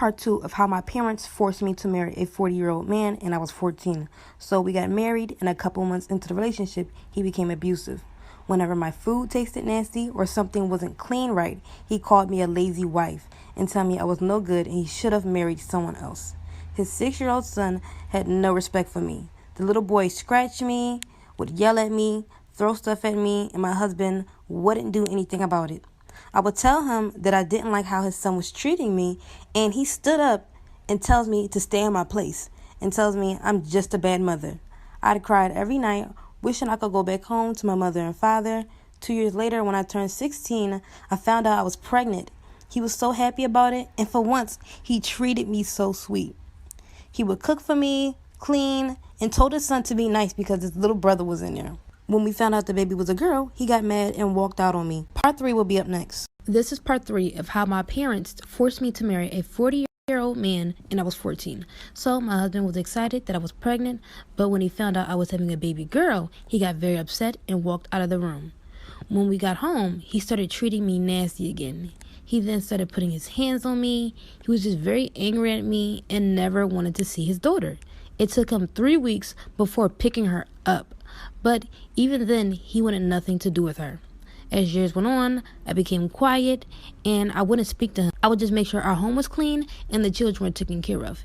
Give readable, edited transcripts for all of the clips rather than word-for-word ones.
part 2 of how my parents forced me to marry a 40-year-old man and I was 14. So we got married, and a couple months into the relationship, he became abusive. Whenever my food tasted nasty or something wasn't clean right, he called me a lazy wife and told me I was no good and he should have married someone else. His 6-year-old son had no respect for me. The little boy scratched me, would yell at me, throw stuff at me, and my husband wouldn't do anything about it. I would tell him that I didn't like how his son was treating me, and he stood up and tells me to stay in my place and tells me I'm just a bad mother. I'd cried every night, wishing I could go back home to my mother and father. 2 years later, when I turned 16, I found out I was pregnant. He was so happy about it, and for once, he treated me so sweet. He would cook for me, clean, and told his son to be nice because his little brother was in there. When we found out the baby was a girl, he got mad and walked out on me. Part 3 will be up next. This is part 3 of how my parents forced me to marry a 40-year-old man and I was 14. So my husband was excited that I was pregnant, but when he found out I was having a baby girl, he got very upset and walked out of the room. When we got home, he started treating me nasty again. He then started putting his hands on me. He was just very angry at me and never wanted to see his daughter. It took him 3 weeks before picking her up. But even then, he wanted nothing to do with her. As years went on, I became quiet and I wouldn't speak to him. I would just make sure our home was clean and the children were taken care of.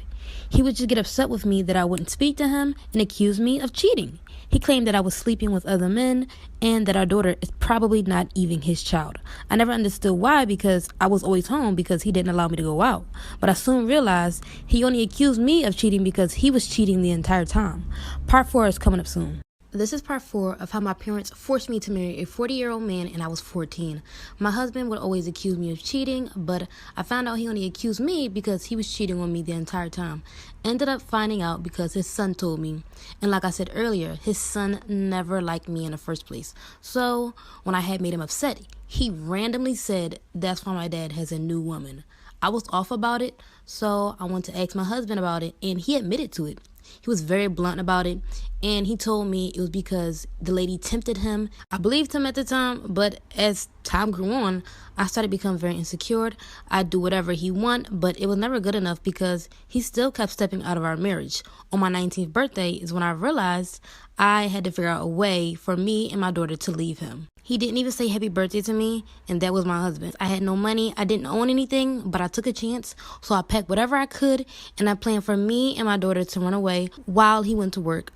He would just get upset with me that I wouldn't speak to him and accuse me of cheating. He claimed that I was sleeping with other men and that our daughter is probably not even his child. I never understood why, because I was always home because he didn't allow me to go out. But I soon realized he only accused me of cheating because he was cheating the entire time. Part 4 is coming up soon. This is part 4 of how my parents forced me to marry a 40-year-old man and I was 14. My husband would always accuse me of cheating, but I found out he only accused me because he was cheating on me the entire time. Ended up finding out because his son told me. And like I said earlier, his son never liked me in the first place. So when I had made him upset, he randomly said that's why my dad has a new woman. I was off about it, so I went to ask my husband about it, and he admitted to it. He was very blunt about it, and he told me it was because the lady tempted him. I believed him at the time, but as time grew on, I started becoming very insecure. I'd do whatever he want, but it was never good enough because he still kept stepping out of our marriage. On my 19th birthday is when I realized I had to figure out a way for me and my daughter to leave him. He didn't even say happy birthday to me, and that was my husband. I had no money, I didn't own anything, but I took a chance, so I packed whatever I could, and I planned for me and my daughter to run away while he went to work.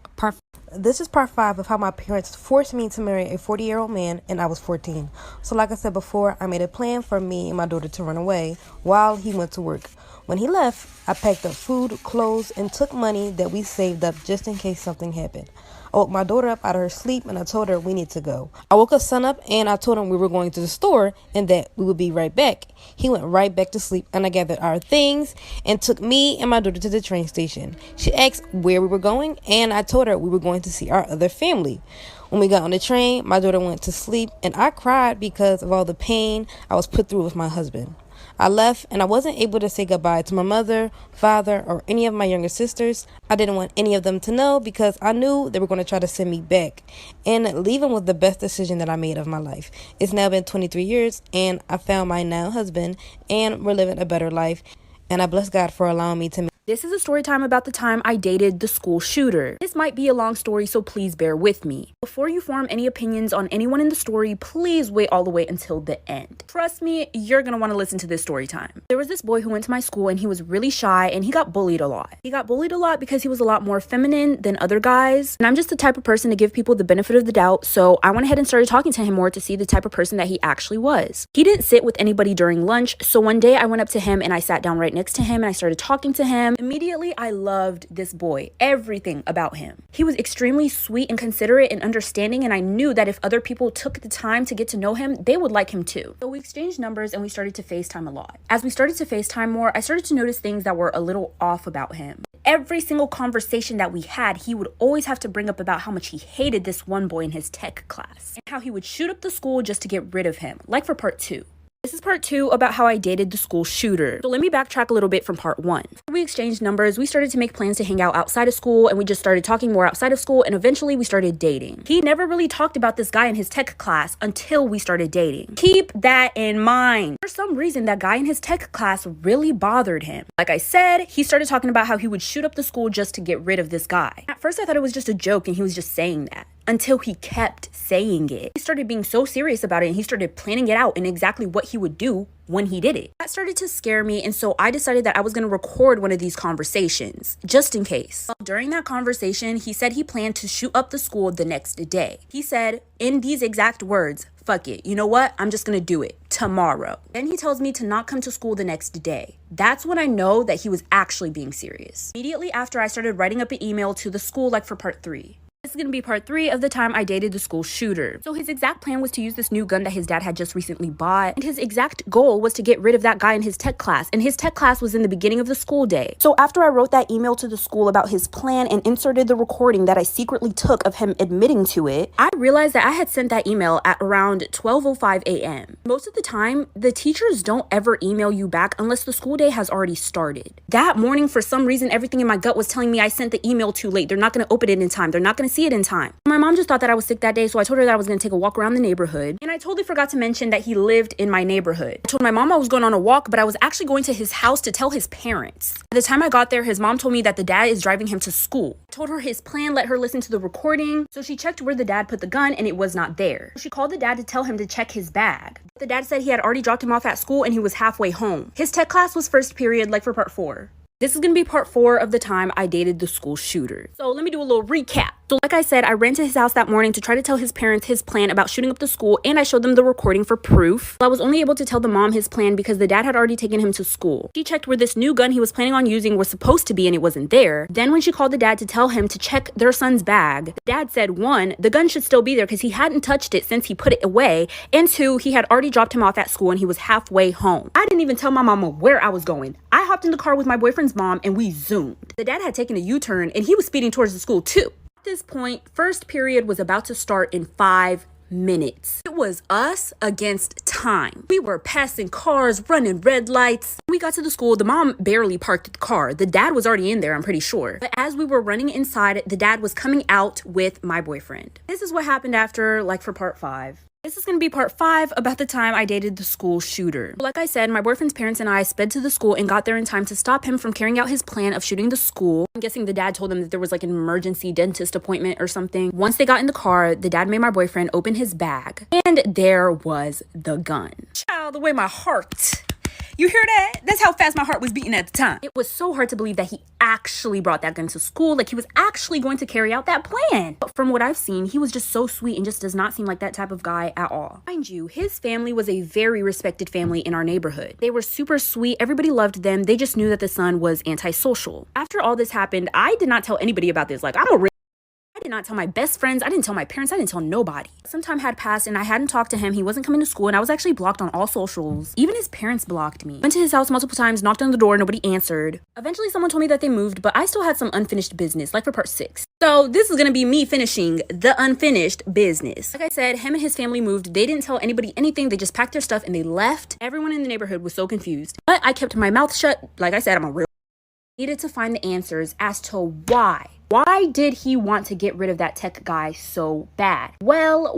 This is part 5 of how my parents forced me to marry a 40-year-old man and I was 14. So like I said before, I made a plan for me and my daughter to run away while he went to work. When he left, I packed up food, clothes, and took money that we saved up just in case something happened. I woke my daughter up out of her sleep and I told her we need to go. I woke her son up and I told him we were going to the store and that we would be right back. He went right back to sleep and I gathered our things and took me and my daughter to the train station. She asked where we were going and I told her we were going to see our other family. When we got on the train, my daughter went to sleep and I cried because of all the pain I was put through with my husband. I left and I wasn't able to say goodbye to my mother, father, or any of my younger sisters. I didn't want any of them to know because I knew they were going to try to send me back. And leaving was the best decision that I made of my life. It's now been 23 years and I found my now husband and we're living a better life. And I bless God for allowing me to. This is a story time about the time I dated the school shooter. This might be a long story, so please bear with me. Before you form any opinions on anyone in the story, please wait all the way until the end. Trust me, you're gonna want to listen to this story time. There was this boy who went to my school and he was really shy and he got bullied a lot. He got bullied a lot because he was a lot more feminine than other guys. And I'm just the type of person to give people the benefit of the doubt, so I went ahead and started talking to him more to see the type of person that he actually was. He didn't sit with anybody during lunch, so one day I went up to him and I sat down right next to him and I started talking to him. Immediately, I loved this boy, everything about him. He was extremely sweet and considerate and understanding, and I knew that if other people took the time to get to know him, they would like him too. So we exchanged numbers and we started to FaceTime a lot. As we started to FaceTime more, I started to notice things that were a little off about him. Every single conversation that we had, he would always have to bring up about how much he hated this one boy in his tech class and how he would shoot up the school just to get rid of him, like for part 2. This is part 2 about how I dated the school shooter. So let me backtrack a little bit from part 1. We exchanged numbers, we started to make plans to hang out outside of school, and we just started talking more outside of school, and eventually we started dating. He never really talked about this guy in his tech class until we started dating. Keep that in mind. For some reason, that guy in his tech class really bothered him. Like I said, he started talking about how he would shoot up the school just to get rid of this guy. At first, I thought it was just a joke and he was just saying that. Until he kept saying it. He started being so serious about it and he started planning it out and exactly what he would do when he did it. That started to scare me, and so I decided that I was going to record one of these conversations, just in case. Well, during that conversation, he said he planned to shoot up the school the next day. He said, in these exact words, "Fuck it, you know what? I'm just going to do it tomorrow." Then he tells me to not come to school the next day. That's when I know that he was actually being serious. Immediately after, I started writing up an email to the school like for part 3. This is going to be part 3 of the time I dated the school shooter. So his exact plan was to use this new gun that his dad had just recently bought. And his exact goal was to get rid of that guy in his tech class. And his tech class was in the beginning of the school day. So after I wrote that email to the school about his plan and inserted the recording that I secretly took of him admitting to it, I realized that I had sent that email at around 12:05 a.m. Most of the time, the teachers don't ever email you back unless the school day has already started. That morning, for some reason, everything in my gut was telling me I sent the email too late. They're not going to open it in time. They're not going to see it in time. My mom just thought that I was sick that day, so I told her that I was going to take a walk around the neighborhood. And I totally forgot to mention that he lived in my neighborhood. I told my mom I was going on a walk, but I was actually going to his house to tell his parents. By the time I got there, his mom told me that the dad is driving him to school. I told her his plan, let her listen to the recording. So she checked where the dad put the gun and it was not there. She called the dad to tell him to check his bag. The dad said he had already dropped him off at school and he was halfway home. His tech class was first period, like for part 4. This is going to be part 4 of the time I dated the school shooter. So let me do a little recap. So like I said, I ran to his house that morning to try to tell his parents his plan about shooting up the school, and I showed them the recording for proof. I was only able to tell the mom his plan because the dad had already taken him to school. She checked where this new gun he was planning on using was supposed to be and it wasn't there. Then when she called the dad to tell him to check their son's bag, the dad said 1, the gun should still be there because he hadn't touched it since he put it away, and 2, he had already dropped him off at school and he was halfway home. I didn't even tell my mama where I was going. I hopped in the car with my boyfriend's mom and we zoomed. The dad had taken a U-turn and he was speeding towards the school too. At this point, first period was about to start in 5 minutes. It was us against time. We were passing cars, running red lights. When we got to the school, the mom barely parked the car. The dad was already in there, I'm pretty sure. But as we were running inside, the dad was coming out with my boyfriend. This is what happened after, like for part 5. This is going to be part 5 about the time I dated the school shooter. Like I said, my boyfriend's parents and I sped to the school and got there in time to stop him from carrying out his plan of shooting the school. I'm guessing the dad told them that there was like an emergency dentist appointment or something. Once they got in the car, the dad made my boyfriend open his bag, and there was the gun. Child, the way my heart... You hear that? That's how fast my heart was beating at the time. It was so hard to believe that he actually brought that gun to school, like he was actually going to carry out that plan. But from what I've seen, he was just so sweet and just does not seem like that type of guy at all. Mind you, his family was a very respected family in our neighborhood. They were super sweet. Everybody loved them. They just knew that the son was antisocial. After all this happened, I did not tell anybody about this. Like, I did not tell my best friends. I didn't tell my parents. I didn't tell nobody. Some time had passed and I hadn't talked to him. He wasn't coming to school and I was actually blocked on all socials. Even his parents blocked me. Went to his house multiple times, knocked on the door, nobody answered. Eventually someone told me that they moved, but I still had some unfinished business, like for part 6. So this is gonna be me finishing the unfinished business. Like I said, him and his family moved. They didn't tell anybody anything. They just packed their stuff and they left. Everyone in the neighborhood was so confused. But I kept my mouth shut. Like I said, I'm a real... Needed to find the answers as to why. Why did he want to get rid of that tech guy so bad? Well.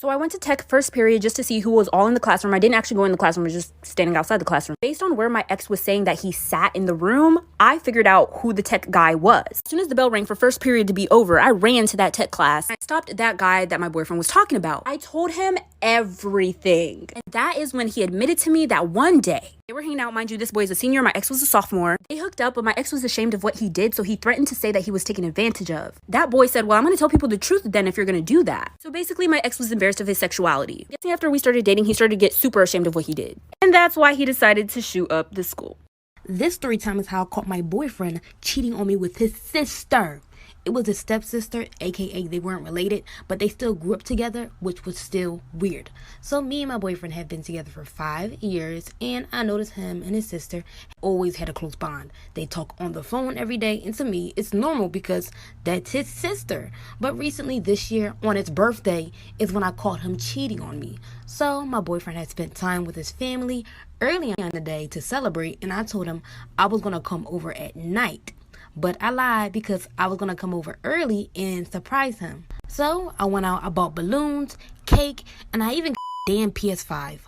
So I went to tech first period just to see who was all in the classroom. I didn't actually go in the classroom. I was just standing outside the classroom. Based on where my ex was saying that he sat in the room, I figured out who the tech guy was. As soon as the bell rang for first period to be over, I ran to that tech class. I stopped that guy that my boyfriend was talking about. I told him everything. And that is when he admitted to me that one day, they were hanging out. Mind you, this boy is a senior. My ex was a sophomore. They hooked up, but my ex was ashamed of what he did, so he threatened to say that he was taken advantage of. That boy said, well, I'm going to tell people the truth then if you're going to do that. So basically, my ex was embarrassed of his sexuality. Guessing after we started dating, he started to get super ashamed of what he did. And that's why he decided to shoot up the school. This story time is how I caught my boyfriend cheating on me with his sister. It was his stepsister, aka they weren't related, but they still grew up together, which was still weird. So me and my boyfriend have been together for 5 years, and I noticed him and his sister always had a close bond. They talk on the phone every day, and to me, it's normal because that's his sister. But recently this year, on its birthday, is when I caught him cheating on me. So my boyfriend had spent time with his family early on the day to celebrate, and I told him I was going to come over at night. But I lied because I was going to come over early and surprise him. So I went out, I bought balloons, cake, and I even got a damn PS5.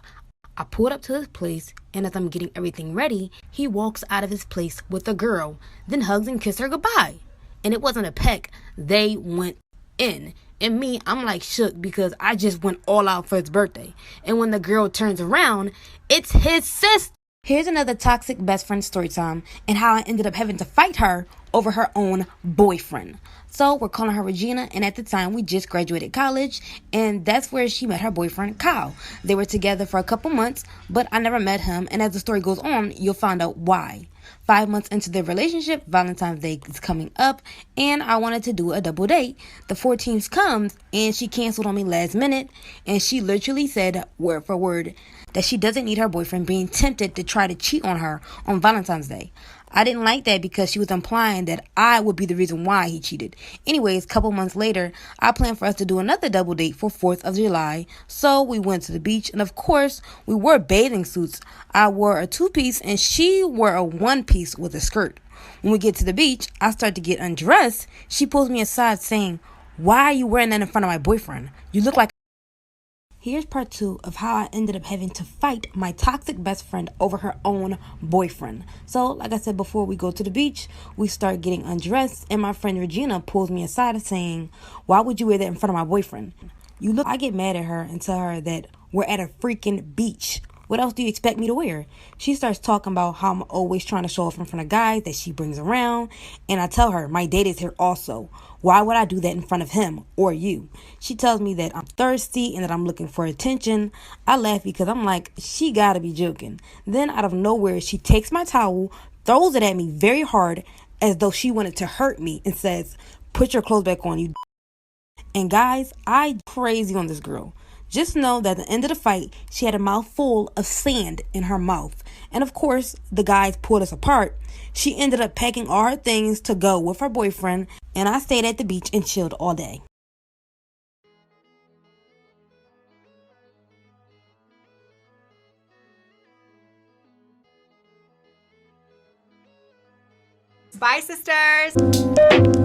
I pulled up to his place, and as I'm getting everything ready, he walks out of his place with a girl, then hugs and kisses her goodbye. And it wasn't a peck, they went in. And me, I'm like shook because I just went all out for his birthday. And when the girl turns around, it's his sister. Here's another toxic best friend story time and how I ended up having to fight her over her own boyfriend. So we're calling her Regina, and at the time we just graduated college, and that's where she met her boyfriend Kyle. They were together for a couple months, but I never met him, and as the story goes on, you'll find out why. 5 months into their relationship, Valentine's Day is coming up, and I wanted to do a double date. The 14th comes, and she canceled on me last minute, and she literally said, word for word, that she doesn't need her boyfriend being tempted to try to cheat on her on Valentine's Day. I didn't like that because she was implying that I would be the reason why he cheated. Anyways, a couple months later, I planned for us to do another double date for 4th of July. So we went to the beach, and of course, we wore bathing suits. I wore a 2-piece and she wore a 1-piece with a skirt. When we get to the beach, I start to get undressed. She pulls me aside saying, "Why are you wearing that in front of my boyfriend? You look like..." Here's part 2 of how I ended up having to fight my toxic best friend over her own boyfriend. So, like I said before, we go to the beach, we start getting undressed, and my friend Regina pulls me aside saying, "Why would you wear that in front of my boyfriend? You look..." I get mad at her and tell her that we're at a freaking beach. What else do you expect me to wear? She starts talking about how I'm always trying to show off in front of guys that she brings around. And I tell her, my date is here also. Why would I do that in front of him or you? She tells me that I'm thirsty and that I'm looking for attention. I laugh because I'm like, she gotta be joking. Then out of nowhere, she takes my towel, throws it at me very hard as though she wanted to hurt me and says, "Put your clothes back on, you." And guys, I crazy on this girl. Just know that at the end of the fight, she had a mouthful of sand in her mouth. And of course, the guys pulled us apart. She ended up packing all her things to go with her boyfriend, and I stayed at the beach and chilled all day. Bye, sisters.